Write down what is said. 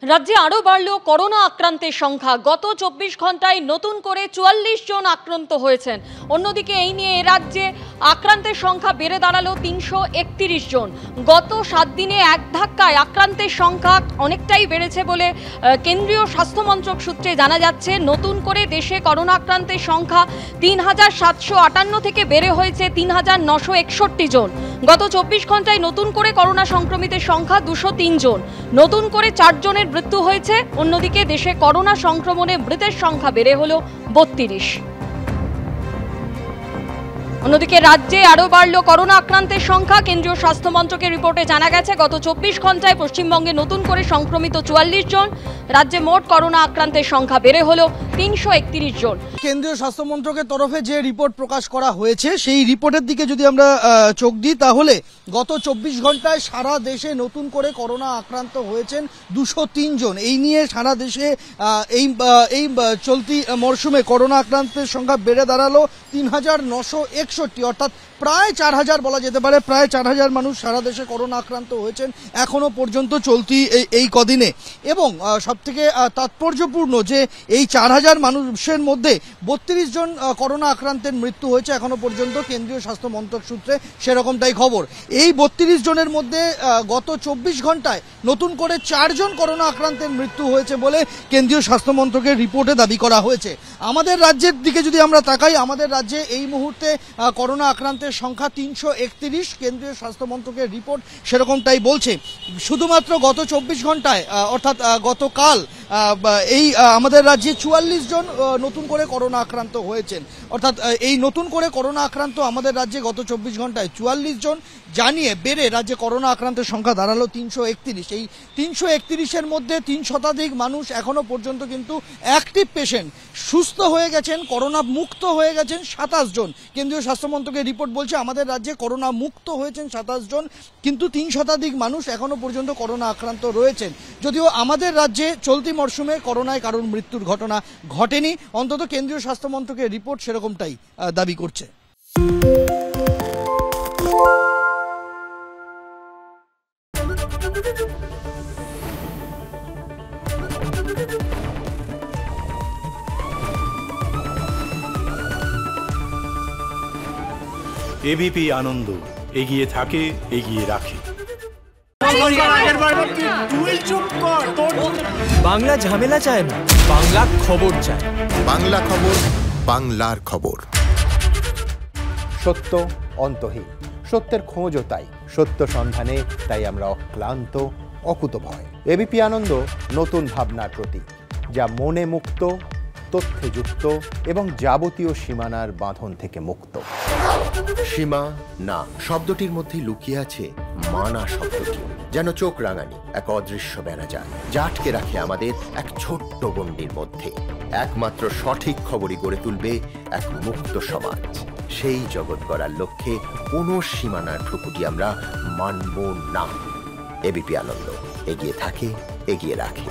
রাজ্যে আরও বাড়ল করোনা আক্রান্তের সংখ্যা। গত 24 ঘন্টায় নতুন করে 44 জন আক্রান্ত হয়েছেন। অন্যদিকে এই নিয়ে রাজ্যে আক্রান্তের সংখ্যা বেড়ে দাঁড়ালো 331 জন। গত 7 দিনে এক ধাক্কায় আক্রান্তের সংখ্যা অনেকটাই বেড়েছে বলে কেন্দ্রীয় স্বাস্থ্যমন্ত্রক সূত্রে জানা যাচ্ছে। নতুন করে দেশে করোনা আক্রান্তের সংখ্যা 3758 থেকে বেড়ে হয়েছে 3961 জন। গত 24 ঘন্টায় নতুন করে করোনা সংক্রমিতের সংখ্যা 203 জন। নতুন করে 4 জনের মৃত্যু হয়েছে। অন্যদিকে দেশে করোনা সংক্রমণে মৃতের সংখ্যা বেড়ে হলো 32। অন্যদিকে রাজ্যে আরও বাড়ল করোনা আক্রান্তের সংখ্যা। কেন্দ্রীয় স্বাস্থ্য মন্ত্রকের রিপোর্টে জানা গেছে গত 24 ঘন্টায় পশ্চিমবঙ্গে নতুন করে সংক্রমিত 44 জন। রাজ্যে মোট করোনা আক্রান্তের সংখ্যা বেড়ে হলো 331 জন। কেন্দ্রীয় স্বাস্থ্য মন্ত্রকের তরফে যে রিপোর্ট প্রকাশ করা হয়েছে সেই রিপোর্টের দিকে যদি আমরা চোখ দিই তাহলে গত 24 ঘন্টায় সারা দেশে নতুন করে করোনা আক্রান্ত হয়েছেন 203 জন। এই নিয়ে সারা দেশে এই চলতি মরশুমে করোনা আক্রান্তের সংখ্যা বেড়ে দাঁড়ালো 3961, অর্থাৎ প্রায় 4000 বলা যেতে পারে। প্রায় 4000 মানুষ সারা দেশে করোনা আক্রান্ত হয়েছেন এখনো পর্যন্ত চলতি এই কদিনে। এবং সবথেকে তাৎপর্যপূর্ণ যে এই 4000 মানুষের মধ্যে 32 জন করোনা আক্রান্তের মৃত্যু হয়েছে এখনো পর্যন্ত। কেন্দ্রীয় স্বাস্থ্য মন্ত্রক সূত্রে সেরকমটাই খবর। এই 32 জনের মধ্যে গত 24 ঘন্টায় নতুন করে 4 জন করোনা আক্রান্তের মৃত্যু হয়েছে বলে কেন্দ্রীয় স্বাস্থ্য মন্ত্রকের রিপোর্টে দাবি করা হয়েছে। আমাদের রাজ্যের দিকে যদি আমরা তাকাই, আমাদের রাজ্যে এই মুহূর্তে করোনা আক্রান্তের সংখ্যা 331। কেন্দ্রীয় স্বাস্থ্য মন্ত্রকের রিপোর্ট সেরকমটাই বলছে। শুধুমাত্র গত 24 ঘন্টায় অর্থাৎ গতকাল এই আমাদের রাজ্যে 44 জন নতুন করে করোনা আক্রান্ত হয়েছেন। অর্থাৎ এই নতুন করে করোনা আক্রান্ত আমাদের রাজ্যে গত 24 ঘন্টায় 44 জন জানিয়ে বেড়ে রাজ্যে করোনা আক্রান্তের সংখ্যা দাঁড়ালো 331। এই 331-এর মধ্যে 3 শতাধিক মানুষ এখনো পর্যন্ত কিন্তু অ্যাক্টিভ পেশেন্ট। সুস্থ হয়ে গেছেন, করোনা মুক্ত হয়ে গেছেন 27 জন। কেন্দ্রীয় স্বাস্থ্যমন্ত্রকের রিপোর্ট বলছে আমাদের রাজ্যে করোনা মুক্ত হয়েছেন 27 জন, কিন্তু 3 শতাধিক মানুষ এখনো পর্যন্ত করোনা আক্রান্ত রয়েছেন। যদিও আমাদের রাজ্যে চলতি মরশুমে করোনায় কারোর মৃত্যুর ঘটনা ঘটেনি, অন্তত কেন্দ্রীয় স্বাস্থ্যমন্ত্রকের রিপোর্ট সেরকমটাই দাবি করছে। এবিপি আনন্দ, এগিয়ে থাকে, এগিয়ে রাখে। বাংলা ঝামেলা চায় না, বাংলা খবর চায়। বাংলা খবর, বাংলার খবর। সত্য অন্তহীন, সত্যের খোঁজও তাই। সত্য সন্ধানে তাই আমরা অক্লান্ত, অকুতভয়। এবিপি আনন্দ নতুন ভাবনার প্রতীক, যা মনে মুক্ত, তথ্যে যুক্ত এবং যাবতীয় সীমানার বাঁধন থেকে মুক্ত। সীমা না শব্দটির মধ্যেই লুকিয়ে আছে মানা শব্দটি, যেন চোখ রাঙানি এক অদৃশ্য বেড়াজাল, যা আটকে রাখে আমাদের এক ছোট্ট গণ্ডির মধ্যে। একমাত্র সঠিক খবরই গড়ে তুলবে এক মুক্ত সমাজ। সেই জগৎ গড়ার লক্ষ্যে কোনো সীমানার ঠুকুটি আমরা মানব না। এবিপি আনন্দ, এগিয়ে থাকে, এগিয়ে রাখে।